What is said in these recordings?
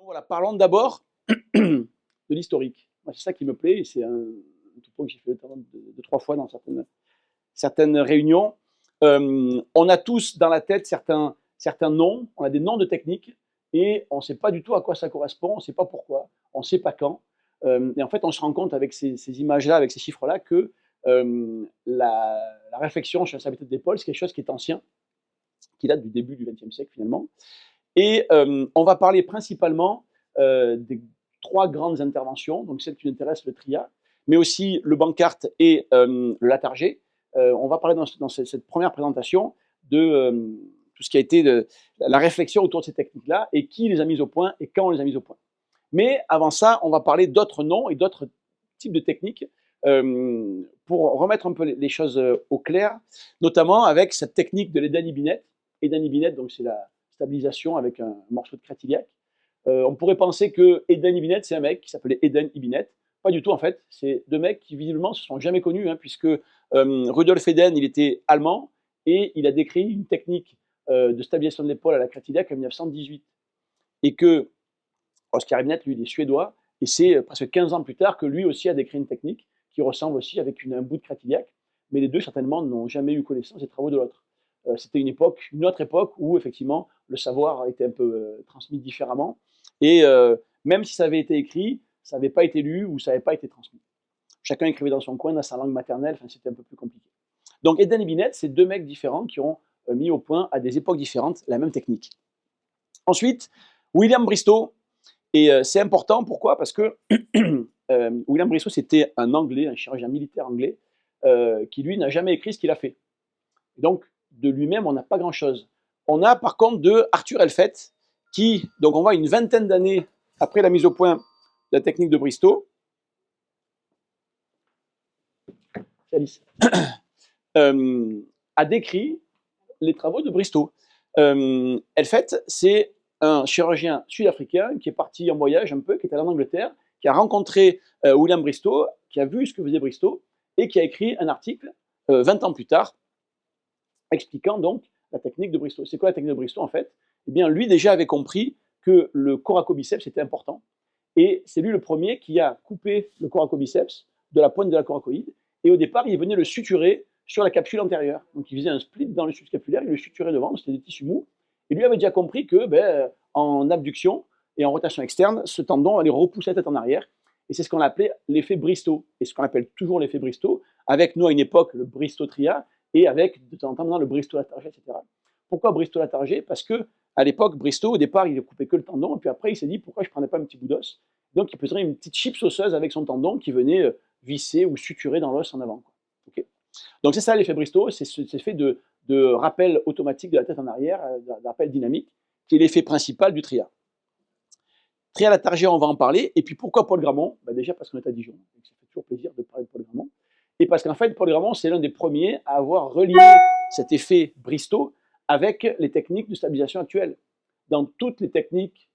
Voilà, parlons d'abord de l'historique. Moi, c'est ça qui me plaît, et c'est un topo que j'ai fait notamment deux, trois fois dans certaines réunions. On a tous dans la tête certains noms, on a des noms de techniques, et on ne sait pas du tout à quoi ça correspond, on ne sait pas pourquoi, on ne sait pas quand. Et en fait, on se rend compte avec ces images-là, avec ces chiffres-là, que la réflexion sur la stabilité d'épaule, c'est quelque chose qui est ancien, qui date du début du XXe siècle finalement. Et on va parler principalement des trois grandes interventions, donc celle qui nous intéresse, le TRIA, mais aussi le Bankart et le Latarjet. On va parler dans cette première présentation de tout ce qui a été la réflexion autour de ces techniques-là et qui les a mises au point et quand on les a mises au point. Mais avant ça, on va parler d'autres noms et d'autres types de techniques pour remettre un peu les choses au clair, notamment avec cette technique de l'Eden-Ibinet. Eden-Ibinet, donc c'est la stabilisation avec un morceau de crétiliaque. On pourrait penser que Eden-Ibinet, c'est un mec qui s'appelait Eden-Ibinet. Pas du tout, en fait. C'est deux mecs qui, visiblement, se sont jamais connus, hein, puisque Rudolf Eden, il était allemand, et il a décrit une technique de stabilisation de l'épaule à la crétiliaque en 1918. Et que Oscar Ibinet, lui, il est suédois, et c'est presque 15 ans plus tard que lui aussi a décrit une technique qui ressemble aussi avec un bout de crétiliaque, mais les deux, certainement, n'ont jamais eu connaissance des travaux de l'autre. C'était une autre époque où, effectivement, le savoir a été un peu transmis différemment, et même si ça avait été écrit, ça n'avait pas été lu ou ça n'avait pas été transmis. Chacun écrivait dans son coin, dans sa langue maternelle, enfin, c'était un peu plus compliqué. Donc Eden et Binet, c'est deux mecs différents qui ont mis au point à des époques différentes la même technique. Ensuite, William Bristow, et c'est important, pourquoi? Parce que William Bristow, c'était un Anglais, un chirurgien militaire anglais, qui lui n'a jamais écrit ce qu'il a fait. Et donc, de lui-même, on n'a pas grand-chose. On a par contre de Arthur Elfet, qui, donc on voit une vingtaine d'années après la mise au point de la technique de Bristow, a décrit les travaux de Bristow. Elfet, c'est un chirurgien sud-africain qui est parti en voyage un peu, qui est allé en Angleterre, qui a rencontré William Bristow, qui a vu ce que faisait Bristow, et qui a écrit un article 20 ans plus tard, expliquant donc la technique de Bristow. C'est quoi la technique de Bristow en fait? Eh bien, lui déjà avait compris que le coracobiceps était important, et c'est lui le premier qui a coupé le coracobiceps de la pointe de la coracoïde, et au départ, il venait le suturer sur la capsule antérieure. Donc il faisait un split dans le subscapulaire, il le suturait devant, c'était des tissus mous, et lui avait déjà compris que en abduction et en rotation externe, ce tendon allait repousser la tête en arrière, et c'est ce qu'on appelait l'effet Bristow, et ce qu'on appelle toujours l'effet Bristow, avec nous à une époque le Bristow-Tria, et avec de temps en temps maintenant le Bristow-Latarjet, etc. Pourquoi Bristow-Latarjet? Parce que à l'époque, Bristow, au départ, il ne coupait que le tendon, et puis après, il s'est dit pourquoi je ne prenais pas un petit bout d'os. Donc, il faisait une petite chips osseuse avec son tendon qui venait visser ou suturer dans l'os en avant. Okay. Donc, c'est ça l'effet Bristow, c'est cet effet de rappel automatique de la tête en arrière, de rappel dynamique, qui est l'effet principal du TRIA. TRIA-Latarjet, on va en parler. Et puis, pourquoi Paul Gramont? Déjà parce qu'on est à Dijon, donc ça fait toujours plaisir de parler de Paul Gramont. Et parce qu'en fait, Paul Gramont, c'est l'un des premiers à avoir relié cet effet Bristow avec les techniques de stabilisation actuelles. Dans toutes les techniques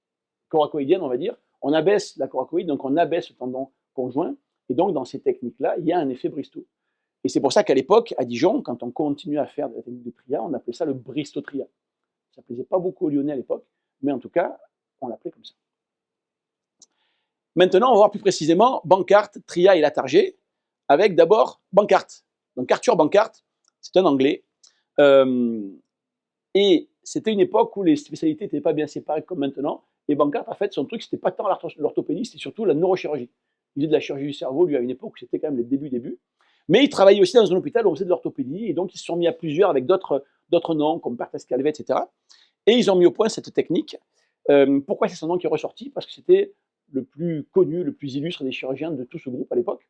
coracoïdiennes, on va dire, on abaisse la coracoïde, donc on abaisse le tendon conjoint, et donc dans ces techniques-là, il y a un effet Bristow. Et c'est pour ça qu'à l'époque, à Dijon, quand on continuait à faire de la technique de TRIA, on appelait ça le Bristow-TRIA. Ça ne plaisait pas beaucoup aux Lyonnais à l'époque, mais en tout cas, on l'appelait comme ça. Maintenant, on va voir plus précisément Bankart, TRIA et Latarjet, avec d'abord Bankart. Donc Arthur Bankart, c'est un Anglais, et c'était une époque où les spécialités n'étaient pas bien séparées comme maintenant, et Bankart, en fait, son truc, c'était pas tant l'orthopédie, c'était surtout la neurochirurgie. Il faisait de la chirurgie du cerveau, lui, à une époque où c'était quand même les débuts. Mais il travaillait aussi dans un hôpital où on faisait de l'orthopédie, et donc ils se sont mis à plusieurs avec d'autres noms, comme Barthes Calvet, etc. Et ils ont mis au point cette technique. Pourquoi c'est son nom qui est ressorti? Parce que c'était le plus connu, le plus illustre des chirurgiens de tout ce groupe à l'époque,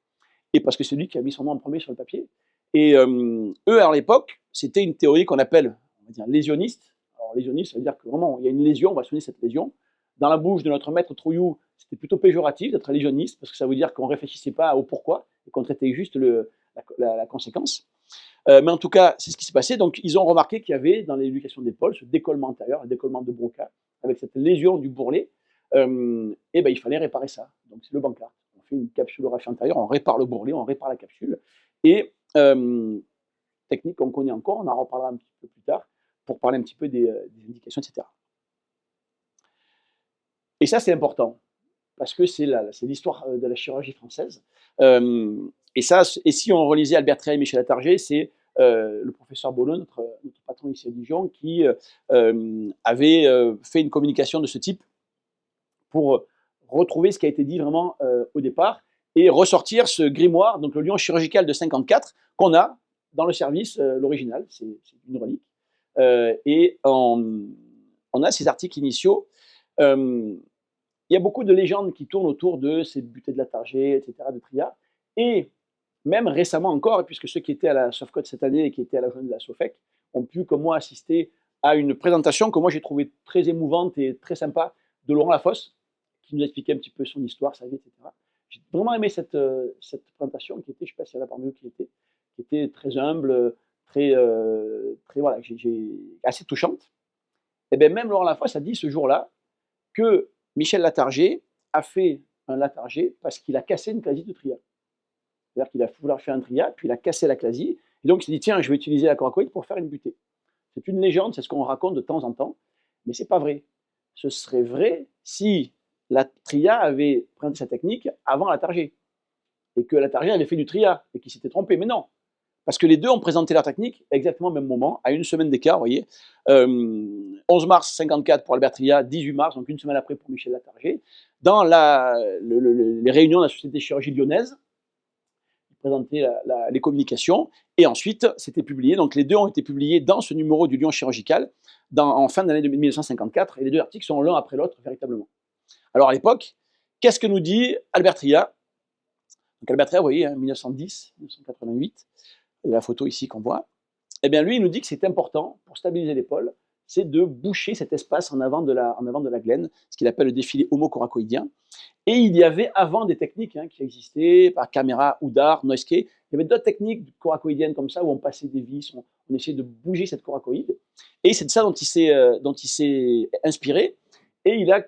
et parce que c'est lui qui a mis son nom en premier sur le papier. Et eux, à l'époque, c'était une théorie qu'on appelle, on va dire, lésionniste. Alors, lésionniste, ça veut dire que vraiment, il y a une lésion, on va soigner cette lésion. Dans la bouche de notre maître Trouillou, c'était plutôt péjoratif d'être lésionniste, parce que ça veut dire qu'on ne réfléchissait pas au pourquoi, et qu'on traitait juste la conséquence. Mais en tout cas, c'est ce qui s'est passé. Donc, ils ont remarqué qu'il y avait dans l'éducation d'épaule ce décollement antérieur, le décollement de Broca, avec cette lésion du bourrelet, et il fallait réparer ça. Donc, c'est le Bankart. On fait une capsulographie antérieure, on répare le bourrelet, on répare la capsule, et technique qu'on connaît encore, on en reparlera un petit peu plus tard, pour parler un petit peu des indications, etc. Et ça, c'est important, parce que c'est l'histoire de la chirurgie française. Et si on relisait Albert Triat et Michel Attargé, c'est le professeur Bollon, notre patron ici à Dijon, qui avait fait une communication de ce type pour retrouver ce qui a été dit vraiment au départ et ressortir ce grimoire, donc le lion chirurgical de 54, qu'on a dans le service, l'original, c'est une relique. Et on a ces articles initiaux. Il y a beaucoup de légendes qui tournent autour de ces butées de l'Attargé, etc., de Triat. Et même récemment encore, puisque ceux qui étaient à la Sofcode cette année et qui étaient à la journée de la Sofec ont pu, comme moi, assister à une présentation que moi j'ai trouvée très émouvante et très sympa de Laurent Lafosse, qui nous expliquait un petit peu son histoire, sa vie, etc. J'ai vraiment aimé cette présentation qui était, je ne sais pas s'il y en a parmi eux qui était très humble, très voilà, assez touchante. Et bien même Laurent Lafosse a dit ce jour-là que Michel Lattargé a fait un Lattargé parce qu'il a cassé une clasie de Triat. C'est-à-dire qu'il a voulu faire un Triat, puis il a cassé la clasie, et donc il s'est dit tiens, je vais utiliser la coracoïde pour faire une butée. C'est une légende, c'est ce qu'on raconte de temps en temps, mais c'est pas vrai. Ce serait vrai si la Triat avait pris sa technique avant Lattargé, et que Lattargé avait fait du Triat, et qu'il s'était trompé, mais non. Parce que les deux ont présenté leur technique exactement au même moment, à une semaine d'écart, vous voyez. 11 mars 54 pour Albert Triat, 18 mars, donc une semaine après pour Michel Lattargé, dans les réunions de la Société de chirurgie lyonnaise, ils présentaient les communications, et ensuite c'était publié. Donc les deux ont été publiés dans ce numéro du Lion chirurgical, en fin d'année 1954, et les deux articles sont l'un après l'autre, véritablement. Alors à l'époque, qu'est-ce que nous dit Albert Triat? Donc Albert Triat, vous voyez, 1910, 1988, et la photo ici qu'on voit, eh bien lui, il nous dit que c'est important, pour stabiliser l'épaule, c'est de boucher cet espace en avant de la glène, ce qu'il appelle le défilé homocoracoïdien. Et il y avait avant des techniques qui existaient, par caméra, Oudar, Noiseke, il y avait d'autres techniques coracoïdiennes comme ça, où on passait des vis, on essayait de bouger cette coracoïde. Et c'est de ça dont il s'est inspiré, et il a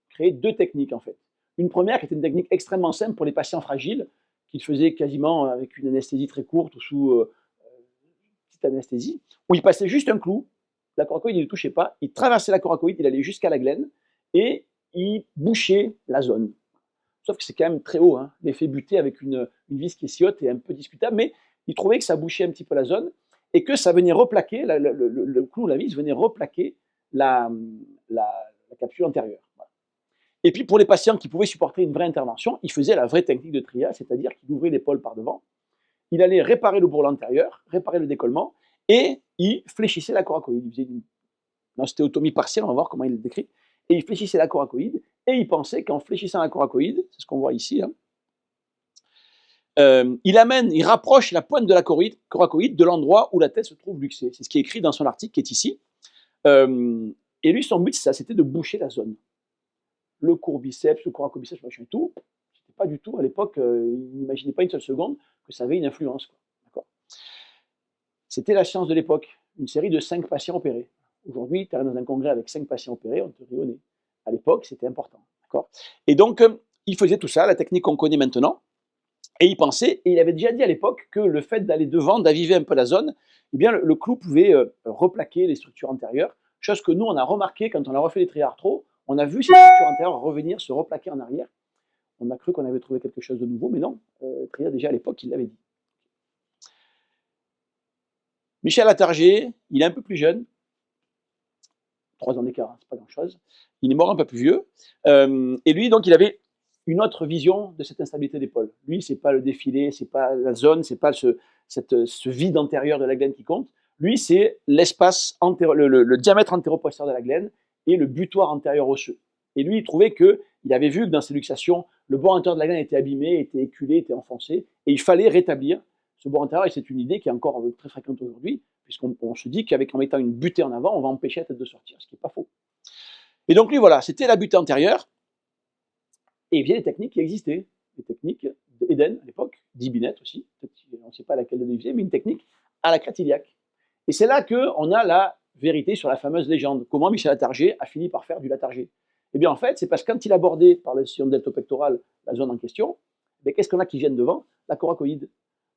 créé deux techniques en fait. Une première qui était une technique extrêmement simple pour les patients fragiles, qu'il faisait quasiment avec une anesthésie très courte ou sous petite anesthésie, où il passait juste un clou, la coracoïde il ne touchait pas, il traversait la coracoïde, il allait jusqu'à la glène, et il bouchait la zone. Sauf que c'est quand même très haut, hein. L'effet buté avec une vis qui est si haute est un peu discutable, mais il trouvait que ça bouchait un petit peu la zone, et que ça venait replaquer, le clou, la vis venait replaquer la capsule antérieure. Voilà. Et puis pour les patients qui pouvaient supporter une vraie intervention, il faisait la vraie technique de Triat, c'est-à-dire qu'il ouvrait l'épaule par devant, il allait réparer le bourrelet antérieur, réparer le décollement, et il fléchissait la coracoïde. Il faisait une ostéotomie partielle, on va voir comment il le décrit, et il fléchissait la coracoïde, et il pensait qu'en fléchissant la coracoïde, c'est ce qu'on voit ici, hein, il rapproche la pointe de la coracoïde de l'endroit où la tête se trouve luxée. C'est ce qui est écrit dans son article qui est ici. Et lui, son but, c'est ça, c'était de boucher la zone. Le courbiceps, le coracobiceps, machin et tout, c'était pas du tout, à l'époque, il n'imaginait pas une seule seconde que ça avait une influence. D'accord. C'était la science de l'époque, une série de 5 patients opérés. Aujourd'hui, tu arrives dans un congrès avec 5 patients opérés, on te rit au nez. À l'époque, c'était important. D'accord. Et donc, il faisait tout ça, la technique qu'on connaît maintenant, et il pensait, et il avait déjà dit à l'époque, que le fait d'aller devant, d'aviver un peu la zone, eh bien, le clou pouvait replaquer les structures antérieures, chose que nous, on a remarqué quand on a refait les triats arthro, on a vu ces structures antérieures revenir, se replaquer en arrière. On a cru qu'on avait trouvé quelque chose de nouveau, mais non, Triat, déjà à l'époque, il l'avait dit. Michel Lattargé, il est un peu plus jeune, 3 ans d'écart, hein, c'est pas grand-chose. Il est mort un peu plus vieux. Et lui, donc, il avait une autre vision de cette instabilité d'épaule. Lui, c'est pas le défilé, c'est pas la zone, c'est pas ce vide antérieur de la glène qui compte. Lui, c'est l'espace, le diamètre antéro-postérieur de la glène et le butoir antérieur osseux. Et lui, il trouvait qu'il avait vu que dans ses luxations, le bord antérieur de la glène était abîmé, était éculé, était enfoncé, et il fallait rétablir ce bord antérieur, et c'est une idée qui est encore très fréquente aujourd'hui, puisqu'on se dit qu'en mettant une butée en avant, on va empêcher la tête de sortir, ce qui n'est pas faux. Et donc lui, voilà, c'était la butée antérieure, et il y a des techniques qui existaient, des techniques d'Eden à l'époque, d'Ibinet aussi, on ne sait pas laquelle de lui faisait, mais une technique à la crête iliaque. Et c'est là qu'on a la vérité sur la fameuse légende. Comment Michel Lattargé a fini par faire du Lattargé? Eh bien en fait, c'est parce que quand il abordait par la sillon deltopectorale la zone en question, qu'est-ce qu'on a qui viennent devant? La coracoïde.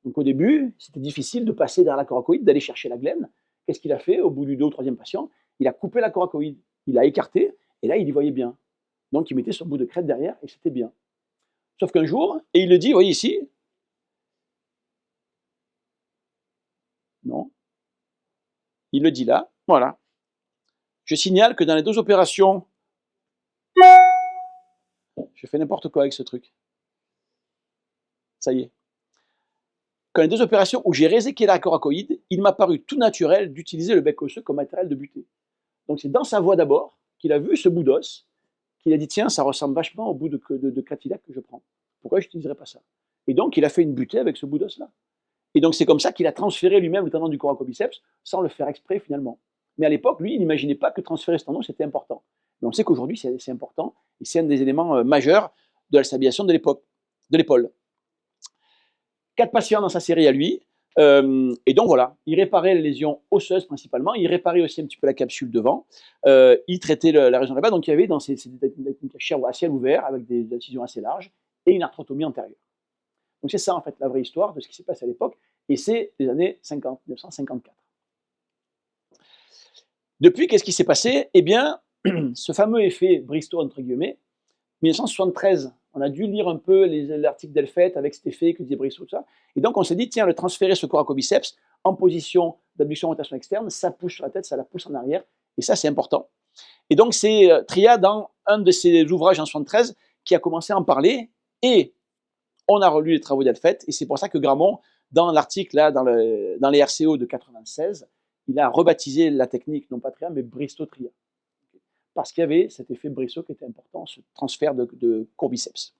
Donc au début, c'était difficile de passer derrière la coracoïde, d'aller chercher la glène. Qu'est-ce qu'il a fait au bout du 2e ou 3e patient? Il a coupé la coracoïde, il l'a écarté, et là il y voyait bien. Donc il mettait son bout de crête derrière et c'était bien. Sauf qu'un jour, et il le dit, vous voyez ici, non, il le dit là, voilà. Je signale que dans les deux opérations, je fais n'importe quoi avec ce truc. Ça y est. Dans les deux opérations où j'ai réséqué la coracoïde, il m'a paru tout naturel d'utiliser le bec osseux comme matériel de butée. Donc c'est dans sa voix d'abord qu'il a vu ce bout d'os, qu'il a dit tiens, ça ressemble vachement au bout de Catillac que je prends. Pourquoi je n'utiliserais pas ça? Et donc il a fait une butée avec ce bout d'os-là. Et donc c'est comme ça qu'il a transféré lui-même le tendon du coracobiceps sans le faire exprès finalement. Mais à l'époque, lui, il n'imaginait pas que transférer ce tendon, c'était important. Mais on sait qu'aujourd'hui, c'est important, et c'est un des éléments majeurs de la stabilisation de l'épaule. 4 patients dans sa série à lui, et donc voilà, il réparait les lésions osseuses principalement, il réparait aussi un petit peu la capsule devant, il traitait la région là-bas, donc il y avait dans ces techniques à ciel ouvert, avec des incisions assez larges, et une arthrotomie antérieure. Donc c'est ça en fait la vraie histoire de ce qui s'est passé à l'époque, et c'est les années 50, 1954. Depuis, qu'est-ce qui s'est passé? Eh bien, ce fameux effet Bristow, entre guillemets, 1973, on a dû lire un peu l'article d'Elfett avec cet effet que disait Bristow, tout ça, et donc on s'est dit, tiens, le transférer ce coracobiceps en position d'abduction rotation externe, ça pousse sur la tête, ça la pousse en arrière, et ça c'est important. Et donc c'est Tria, dans un de ses ouvrages en 1973, qui a commencé à en parler, et on a relu les travaux d'Elfett, et c'est pour ça que Grammont, dans l'article, là, dans les RCO de 96, il a rebaptisé la technique, non pas Tria, mais Bristow-Tria. Parce qu'il y avait cet effet Bristow qui était important, ce transfert de courbiceps.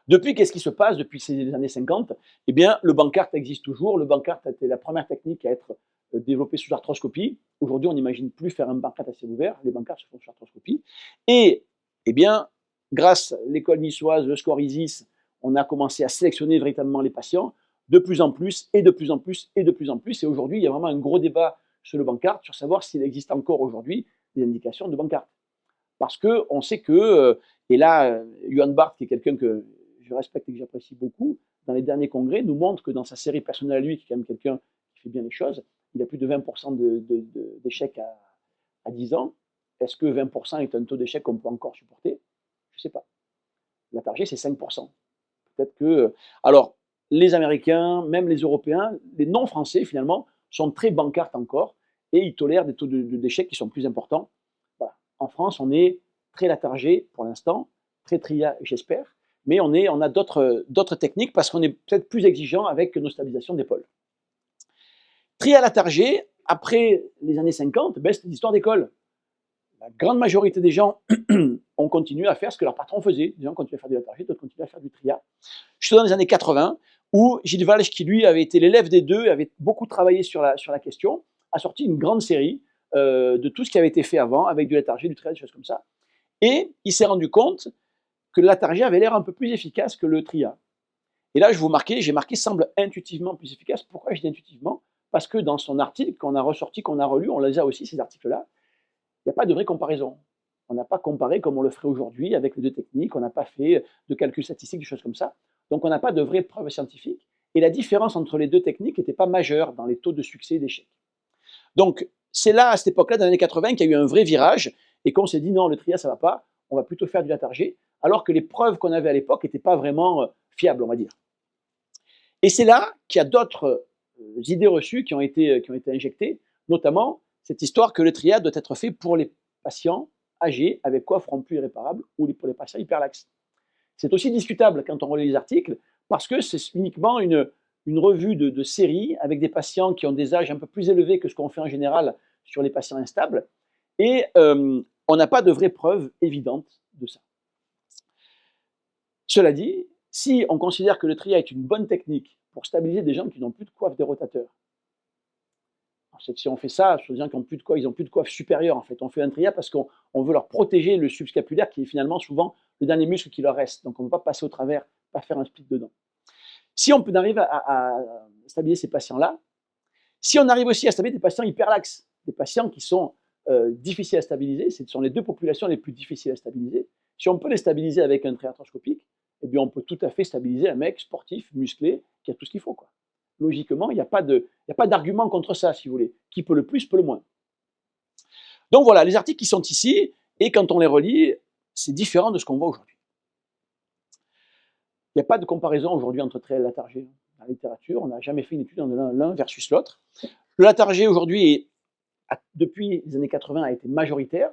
Depuis, qu'est-ce qui se passe depuis ces années 50? Eh bien, le Bankart existe toujours. Le Bankart a été la première technique à être développée sous arthroscopie. Aujourd'hui, on n'imagine plus faire un Bankart à ciel ouvert. Les Bankarts se font sous arthroscopie. Et, eh bien, grâce à l'école niçoise, le score ISIS, on a commencé à sélectionner véritablement les patients de plus en plus, et de plus en plus, et de plus en plus. Et aujourd'hui, il y a vraiment un gros débat sur le Bankart, sur savoir s'il existe encore aujourd'hui des indications de Bankart. Parce qu'on sait que, et là, Johan Barth, qui est quelqu'un que je respecte et que j'apprécie beaucoup, dans les derniers congrès, nous montre que dans sa série personnelle à lui, qui est quand même quelqu'un qui fait bien les choses, il a plus de 20% d'échecs à 10 ans. Est-ce que 20% est un taux d'échec qu'on peut encore supporter? Je ne sais pas. La target, c'est 5%. Peut-être que... Alors, les Américains, même les Européens, les non-français, finalement, sont très bancards encore, et ils tolèrent des taux d'échec qui sont plus importants. Voilà. En France, on est très latargé pour l'instant, très tria, j'espère, mais on a d'autres techniques parce qu'on est peut-être plus exigeant avec nos stabilisations d'épaule. Tria latargé, après les années 50, ben, c'est l'histoire d'école. La grande majorité des gens ont continué à faire ce que leurs patrons faisaient. Des gens continuaient à faire du latargé, d'autres continuaient à faire du tria. Jusque dans les années 80, où Gilles Walsh, qui lui avait été l'élève des deux, avait beaucoup travaillé sur la question, a sorti une grande série de tout ce qui avait été fait avant, avec du latargé, du tria, des choses comme ça. Et il s'est rendu compte que le latargé avait l'air un peu plus efficace que le tria. Et là, j'ai marqué semble intuitivement plus efficace. Pourquoi je dis intuitivement? Parce que dans son article, qu'on a ressorti, qu'on a relu, on les a aussi, ces articles-là, il n'y a pas de vraie comparaison. On n'a pas comparé comme on le ferait aujourd'hui avec les deux techniques, on n'a pas fait de calcul statistique, des choses comme ça. Donc on n'a pas de vraies preuves scientifiques. Et la différence entre les deux techniques n'était pas majeure dans les taux de succès et d'échec. Donc c'est là, à cette époque-là, dans les années 80, qu'il y a eu un vrai virage et qu'on s'est dit non, le tria, ça ne va pas, on va plutôt faire du latargé, alors que les preuves qu'on avait à l'époque n'étaient pas vraiment fiables, on va dire. Et c'est là qu'il y a d'autres idées reçues qui ont été injectées, notamment cette histoire que le tria doit être fait pour les patients âgés avec coiffe rompue irréparable ou pour les patients hyperlaxes. C'est aussi discutable quand on relit les articles parce que c'est uniquement une revue de série avec des patients qui ont des âges un peu plus élevés que ce qu'on fait en général sur les patients instables et on n'a pas de vraies preuves évidentes de ça. Cela dit, si on considère que le tria est une bonne technique pour stabiliser des gens qui n'ont plus de coiffe des rotateurs, si on fait ça sur des gens qui n'ont plus de coiffe, ils n'ont plus de coiffe supérieure en fait. On fait un tria parce qu'on veut leur protéger le subscapulaire qui est finalement souvent le dernier muscle qui leur reste. Donc on ne peut pas passer au travers, pas faire un split dedans. Si on peut arriver à stabiliser ces patients-là, si on arrive aussi à stabiliser des patients hyperlaxes, des patients qui sont difficiles à stabiliser, ce sont les deux populations les plus difficiles à stabiliser. Si on peut les stabiliser avec un tria arthroscopique, eh bien on peut tout à fait stabiliser un mec sportif, musclé, qui a tout ce qu'il faut, quoi. Logiquement, il n'y a pas d'argument contre ça, si vous voulez. Qui peut le plus, peut le moins. Donc voilà, les articles qui sont ici, et quand on les relit, c'est différent de ce qu'on voit aujourd'hui. Il n'y a pas de comparaison aujourd'hui entre trial et Latarjet. Dans la littérature, on n'a jamais fait une étude dans l'un versus l'autre. Le Latarjet aujourd'hui, depuis les années 80, a été majoritaire,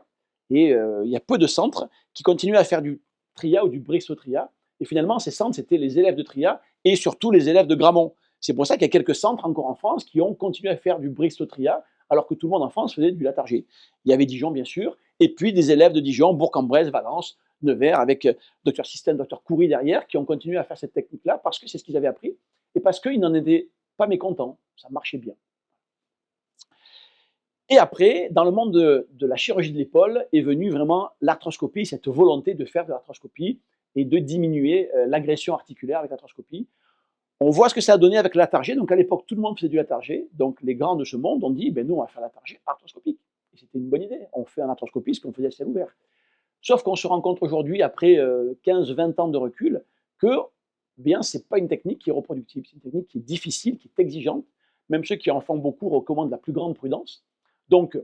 et il y a peu de centres qui continuent à faire du TRIA ou du Brixotria. Et finalement, ces centres, c'était les élèves de TRIA et surtout les élèves de Grammont. C'est pour ça qu'il y a quelques centres encore en France qui ont continué à faire du Brixotria, alors que tout le monde en France faisait du Latarjet. Il y avait Dijon, bien sûr, et puis des élèves de Dijon, Bourg-en-Bresse, Valence, Nevers, avec Dr Système, Dr Coury derrière, qui ont continué à faire cette technique-là parce que c'est ce qu'ils avaient appris et parce qu'ils n'en étaient pas mécontents. Ça marchait bien. Et après, dans le monde de la chirurgie de l'épaule, est venue vraiment l'arthroscopie, cette volonté de faire de l'arthroscopie et de diminuer l'agression articulaire avec l'arthroscopie. On voit ce que ça a donné avec le Latarjet. Donc à l'époque, tout le monde faisait du Latarjet. Donc les grands de ce monde ont dit, ben nous, on va faire Latarjet arthroscopique. Et c'était une bonne idée. On fait un arthroscopie, ce qu'on faisait à ciel ouvert. Sauf qu'on se rend compte aujourd'hui, après 15-20 ans de recul, que bien, ce n'est pas une technique qui est reproductible. C'est une technique qui est difficile, qui est exigeante. Même ceux qui en font beaucoup recommandent la plus grande prudence. Donc,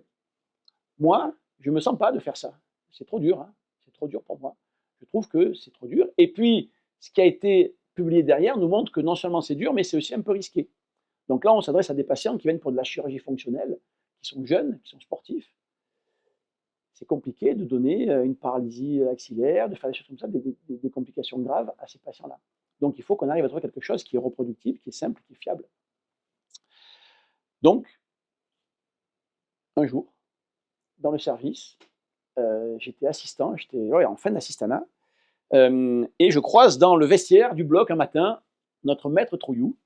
moi, je ne me sens pas de faire ça. C'est trop dur, hein. C'est trop dur pour moi. Je trouve que c'est trop dur. Et puis, ce qui a été publié derrière nous montre que non seulement c'est dur, mais c'est aussi un peu risqué. Donc là, on s'adresse à des patients qui viennent pour de la chirurgie fonctionnelle, qui sont jeunes, qui sont sportifs. C'est compliqué de donner une paralysie axillaire, de faire des choses comme ça, des complications graves à ces patients-là. Donc il faut qu'on arrive à trouver quelque chose qui est reproductible, qui est simple, qui est fiable. Donc, un jour, dans le service, j'étais assistant, j'étais en fin d'assistanat, et je croise dans le vestiaire du bloc un matin notre maître Trouillou,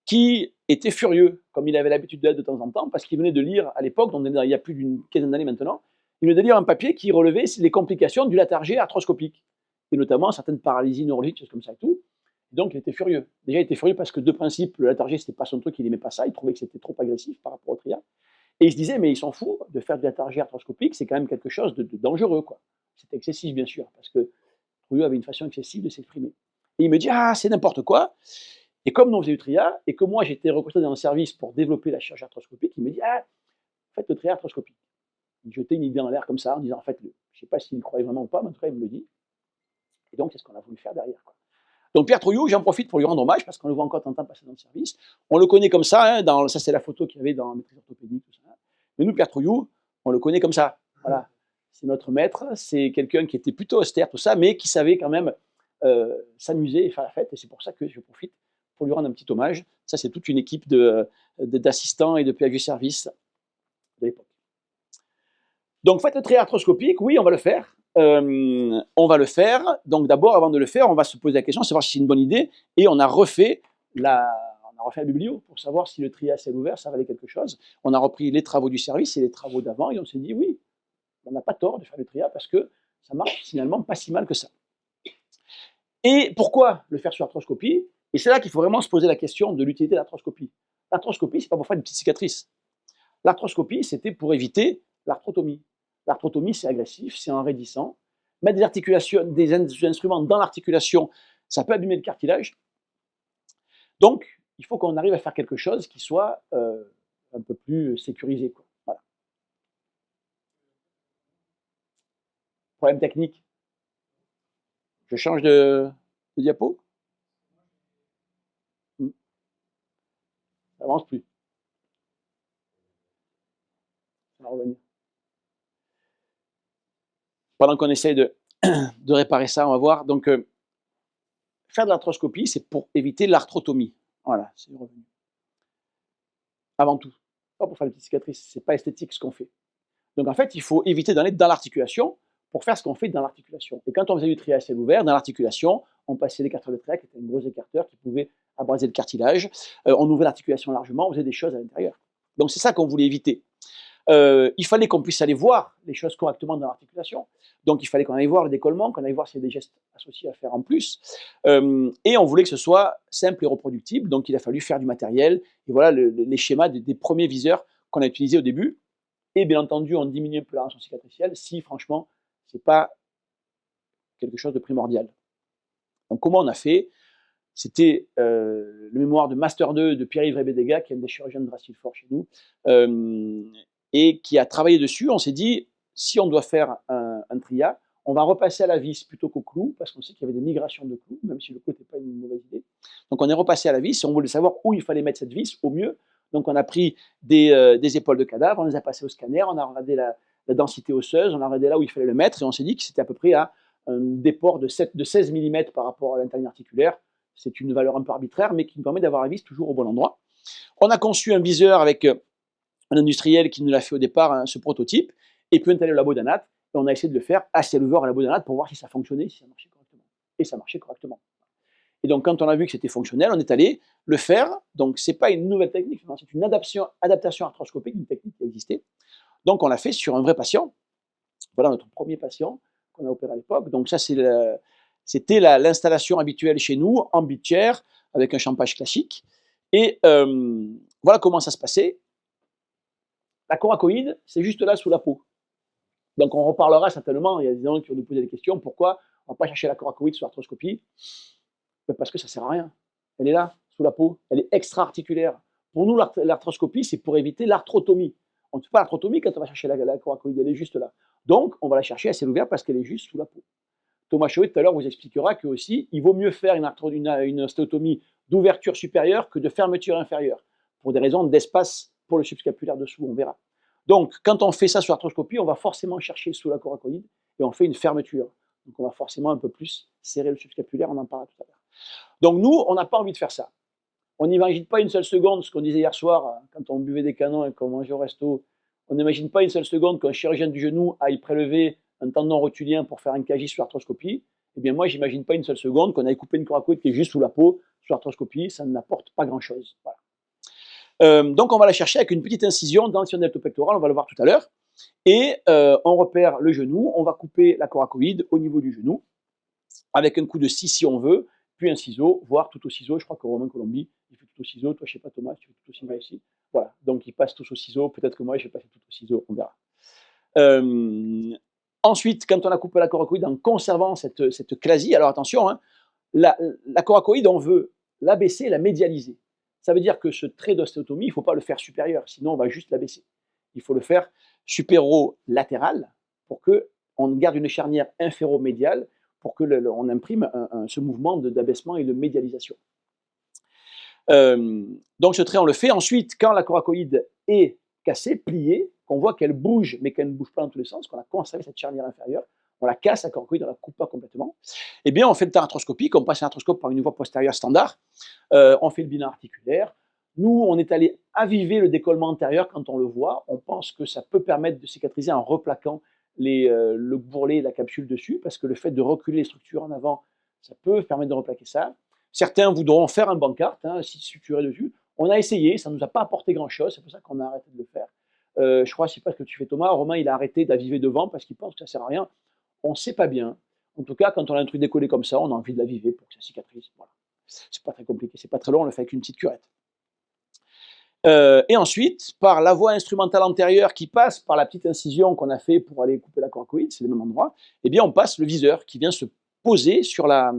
qui était furieux, comme il avait l'habitude d'être de temps en temps, parce qu'il venait de lire à l'époque, donc il y a plus d'une quinzaine d'années maintenant, il venait de lire un papier qui relevait les complications du Latarjet arthroscopique, et notamment certaines paralysies neurologiques, choses comme ça et tout. Donc il était furieux. Déjà, il était furieux parce que de principe, le Latarjet, c'était pas son truc, il n'aimait pas ça, il trouvait que c'était trop agressif par rapport au TRIA. Et il se disait, mais ils s'en foutent de faire du Latarjet arthroscopique, c'est quand même quelque chose de dangereux, quoi. C'est excessif, bien sûr, parce que Trouillot avait une façon excessive de s'exprimer. Et il me dit, ah, c'est n'importe quoi. Et comme nous, on faisait du TRIA, et que moi, j'étais recruté dans un service pour développer la chirurgie arthroscopique, il me dit, ah, faites le TRIA arthroscopique. Il jetait une idée en l'air comme ça, en disant, faites-le. Je ne sais pas s'il me croyait vraiment ou pas, mais en tout cas, il me le dit. Et donc, c'est ce qu'on a voulu faire derrière, quoi. Donc Pierre Trouillot, j'en profite pour lui rendre hommage, parce qu'on le voit encore tant de temps passer dans le service. On le connaît comme ça, hein, ça c'est la photo qu'il y avait dans la maîtrise orthopédique, tout ça. Mais nous, Pierre Trouillot, on le connaît comme ça. Voilà. C'est notre maître, c'est quelqu'un qui était plutôt austère, tout ça, mais qui savait quand même s'amuser et faire la fête. Et c'est pour ça que je profite pour lui rendre un petit hommage. Ça, c'est toute une équipe d'assistants et de PHG service de l'époque. Donc, faites le trait arthroscopique, oui, on va le faire. On va le faire. Donc, d'abord, avant de le faire, on va se poser la question, savoir si c'est une bonne idée. Et on a refait la biblio pour savoir si le tri à ciel ouvert, ça valait quelque chose. On a repris les travaux du service et les travaux d'avant et on s'est dit, oui, on n'a pas tort de faire le TRIA parce que ça marche finalement pas si mal que ça. Et pourquoi le faire sur arthroscopie? Et c'est là qu'il faut vraiment se poser la question de l'utilité de l'arthroscopie. L'arthroscopie, c'est pas pour faire une petite cicatrice. L'arthroscopie, c'était pour éviter l'arthrotomie. L'arthrotomie, c'est agressif, c'est enraidissant. Mettre des articulations, des instruments dans l'articulation, ça peut abîmer le cartilage. Donc, il faut qu'on arrive à faire quelque chose qui soit un peu plus sécurisé, quoi. Voilà. Problème technique. Je change de diapo. Ça n'avance plus. Ça va revenir. Pendant qu'on essaye de réparer ça, on va voir. Donc, faire de l'arthroscopie, c'est pour éviter l'arthrotomie. Voilà, c'est revenu. Avant tout. Pas pour faire des petites cicatrices. C'est pas esthétique ce qu'on fait. Donc, en fait, il faut éviter d'aller dans l'articulation pour faire ce qu'on fait dans l'articulation. Et quand on faisait du tri à ciel ouvert, dans l'articulation, on passait l'écarteur de trait, qui était un gros écarteur qui pouvait abraser le cartilage. On ouvrait l'articulation largement, on faisait des choses à l'intérieur. Donc, c'est ça qu'on voulait éviter. Il fallait qu'on puisse aller voir les choses correctement dans l'articulation. Donc, il fallait qu'on aille voir le décollement, qu'on aille voir s'il y a des gestes associés à faire en plus. Et on voulait que ce soit simple et reproductible. Donc, il a fallu faire du matériel. Et voilà les schémas des premiers viseurs qu'on a utilisés au début. Et bien entendu, on diminue un peu la tension cicatricielle si, franchement, ce n'est pas quelque chose de primordial. Donc, comment on a fait? C'était le mémoire de Master 2 de Pierre-Yves Rébédéga, qui est un des chirurgiens de Dracil-Fort chez nous, et qui a travaillé dessus. On s'est dit, si on doit faire un un tria. On va repasser à la vis plutôt qu'au clou, parce qu'on sait qu'il y avait des migrations de clous, même si le clou n'était pas une mauvaise idée. Donc on est repassé à la vis, et on voulait savoir où il fallait mettre cette vis au mieux. Donc on a pris des épaules de cadavre, on les a passées au scanner, on a regardé la densité osseuse, on a regardé là où il fallait le mettre, et on s'est dit que c'était à peu près à un déport de 16 mm par rapport à l'intérieur articulaire. C'est une valeur un peu arbitraire, mais qui nous permet d'avoir la vis toujours au bon endroit. On a conçu un viseur avec un industriel qui nous l'a fait au départ, hein, ce prototype, et puis on est allé au labo d'Anat, et on a essayé de le faire à ciel ouvert à labo d'Anat pour voir si ça fonctionnait, si ça marchait correctement. Et ça marchait correctement. Et donc quand on a vu que c'était fonctionnel, on est allé le faire. Donc c'est pas une nouvelle technique, c'est une adaptation arthroscopique d'une technique qui existait. Donc on l'a fait sur un vrai patient. Voilà notre premier patient qu'on a opéré à l'époque. Donc ça c'était l'installation habituelle chez nous, en beach-chair, avec un champage classique. Et voilà comment ça se passait. La coracoïde, c'est juste là sous la peau. Donc on reparlera certainement, il y a des gens qui vont nous poser des questions, pourquoi on ne va pas chercher la coracoïde sur l'arthroscopie? Parce que ça ne sert à rien. Elle est là, sous la peau, elle est extra-articulaire. Pour nous, l'arthroscopie, c'est pour éviter l'arthrotomie. On ne fait pas l'arthrotomie quand on va chercher la coracoïde, elle est juste là. Donc on va la chercher à ciel ouvert parce qu'elle est juste sous la peau. Thomas Chauvet, tout à l'heure, vous expliquera que aussi, il vaut mieux faire une ostéotomie d'ouverture supérieure que de fermeture inférieure, pour des raisons d'espace pour le subscapulaire dessous, on verra. Donc, quand on fait ça sur l'arthroscopie, on va forcément chercher sous la coracoïde et on fait une fermeture. Donc, on va forcément un peu plus serrer le subscapulaire, on en parlera tout à l'heure. Donc, nous, on n'a pas envie de faire ça. On n'imagine pas une seule seconde, ce qu'on disait hier soir, quand on buvait des canons et qu'on mangeait au resto, on n'imagine pas une seule seconde qu'un chirurgien du genou aille prélever un tendon rotulien pour faire un KJ sur l'arthroscopie. Eh bien, moi, j'imagine pas une seule seconde qu'on aille couper une coracoïde qui est juste sous la peau sur l'arthroscopie, ça n'apporte pas grand-chose. Voilà. Donc on va la chercher avec une petite incision dans le sillon deltopectoral, on va le voir tout à l'heure, et on repère le genou, on va couper la coracoïde au niveau du genou, avec un coup de scie si on veut, puis un ciseau, voire tout au ciseau. Je crois que Romain Colombi, il fait tout au ciseau, toi je sais pas Thomas, tu fais tout au ciseau aussi. Voilà, donc il passe tous au ciseau, peut-être que moi je vais passer tout au ciseau, on verra. Ensuite, quand on a coupé la coracoïde en conservant cette clasie, alors attention, hein, la coracoïde, on veut l'abaisser et la médialiser. Ça veut dire que ce trait d'ostéotomie, il ne faut pas le faire supérieur, sinon on va juste l'abaisser. Il faut le faire supéro-latéral pour qu'on garde une charnière inféromédiale pour qu'on imprime ce mouvement d'abaissement et de médialisation. Donc ce trait, on le fait. Ensuite, quand la coracoïde est cassée, pliée, qu'on voit qu'elle bouge, mais qu'elle ne bouge pas dans tous les sens, qu'on a conservé cette charnière inférieure, on la casse, la coracoïde, on ne la coupe pas complètement, eh bien on fait le temps arthroscopique, on passe un arthroscope par une voie postérieure standard, on fait le bilan articulaire. Nous, on est allé aviver le décollement antérieur quand on le voit, on pense que ça peut permettre de cicatriser en replaquant le bourrelet et la capsule dessus, parce que le fait de reculer les structures en avant, ça peut permettre de replaquer ça. Certains voudront faire un bancarte, hein, suturer dessus. On a essayé, ça ne nous a pas apporté grand-chose, c'est pour ça qu'on a arrêté de le faire. Je crois, je ne sais pas ce que tu fais Thomas, Romain il a arrêté d'aviver devant parce qu'il pense que ça ne sert à rien. On ne sait pas bien. En tout cas, quand on a un truc décollé comme ça, on a envie de l'aviver pour que ça cicatrise. Voilà. C'est pas très compliqué, c'est pas très long, on le fait avec une petite curette. Et ensuite, par la voie instrumentale antérieure qui passe par la petite incision qu'on a fait pour aller couper la coracoïde, c'est le même endroit, eh bien on passe le viseur qui vient se poser sur la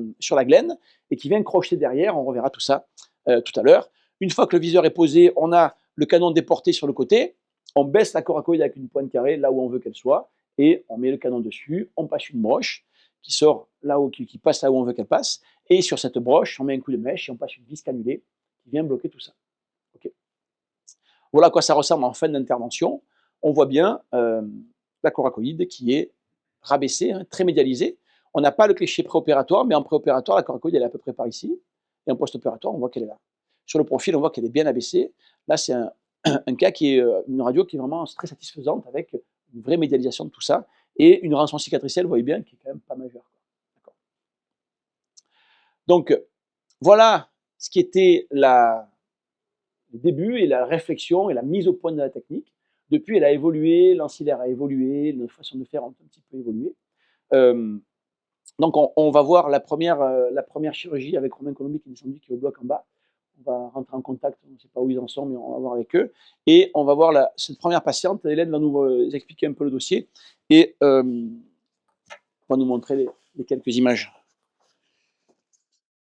glène et qui vient crocheter derrière, on reverra tout ça tout à l'heure. Une fois que le viseur est posé, on a le canon déporté sur le côté, on baisse la coracoïde avec une pointe carrée là où on veut qu'elle soit, et on met le canon dessus, on passe une broche qui sort là où, qui passe là où on veut qu'elle passe, et sur cette broche, on met un coup de mèche et on passe une vis cannulée qui vient bloquer tout ça. Okay. Voilà à quoi ça ressemble en fin d'intervention. On voit bien la coracoïde qui est rabaissée, hein, très médialisée. On n'a pas le cliché préopératoire, mais en préopératoire, la coracoïde elle est à peu près par ici, et en post-opératoire, on voit qu'elle est là. Sur le profil, on voit qu'elle est bien abaissée. Là, c'est un cas qui est une radio qui est vraiment très satisfaisante avec une vraie médialisation de tout ça et une rançon cicatricielle, vous voyez bien, qui est quand même pas majeure. Donc, voilà ce qui était le début et la réflexion et la mise au point de la technique. Depuis, elle a évolué, l'ancillaire a évolué, notre façon de faire a un petit peu évolué. Donc, on va voir la première chirurgie avec Romain Colombi qui est descendu, qui est au bloc en bas. On va rentrer en contact, on ne sait pas où ils en sont, mais on va voir avec eux. Et on va voir cette première patiente, Hélène va nous expliquer un peu le dossier et va nous montrer les quelques images.